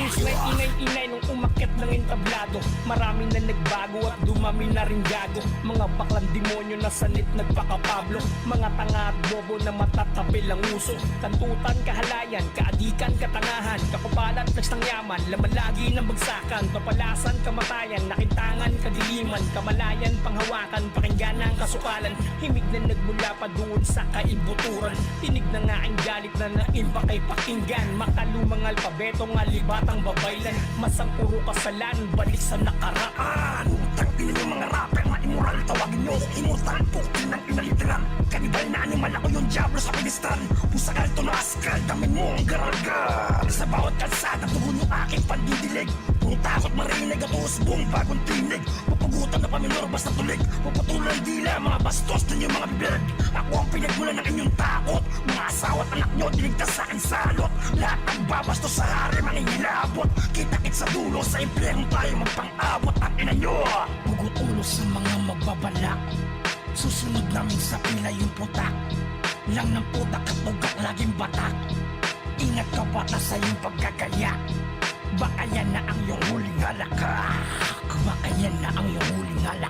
Inis na inay-inay nung umakyat ng entablado. Maraming na nagbago at dumami na rin gago. Mga baklang demonyo na sanit nagpakapablo. Mga tanga at bobo na matatabil ang uso. Kantutan, kahalayan, kaadikan, katangahan, kapapalan, flex ng yaman, laman lagi ng bagsakan, papalasan, kamatayan, nakintangan, kadiliman, kamalayan, panghawakan, pakinggan ang kasukalan. Himig na nagmula pa doon sa kaibuturan. Tinig na nga ang galit na naimpa kay pakinggan. Makalumang alpabeto nga libatang babaylan. Masang puro kasalan, balik sa nakaraan. Tangin niyo mga rapper na immoral, tawagin niyo ako immortal. Pukin ng inaliteral, kanibal na animal, ako yung diablo sa pedestal. Pusagal to na askal, damin mo ang garalgal. Sa bawat kalsada, tugon yung aking pandidilig. Puro takot marinig at usbong bagong tinig. Pupugutan na paminor basta tulig. Puputulan dila, mga bastos din yung mga bibig. Ako ang pinagmulan ng inyong takot. Mga asawa at anak nyo, diligtas sa akin salot. Lahat ang babastos sa hari, mangingilabot. Kita-kit sa dulo, sa impyerno tayo magpang-abot. Ang ina nyo, Hugot ulo sa mga magbabalak. Susunod namin sa pila yung putak. Lang ng putak at ugat laging batak. Ingat ka bata sa iyong pagkagaya. Baka yan na ang iyong huling halakak. Baka yan na ang iyong huling halakak.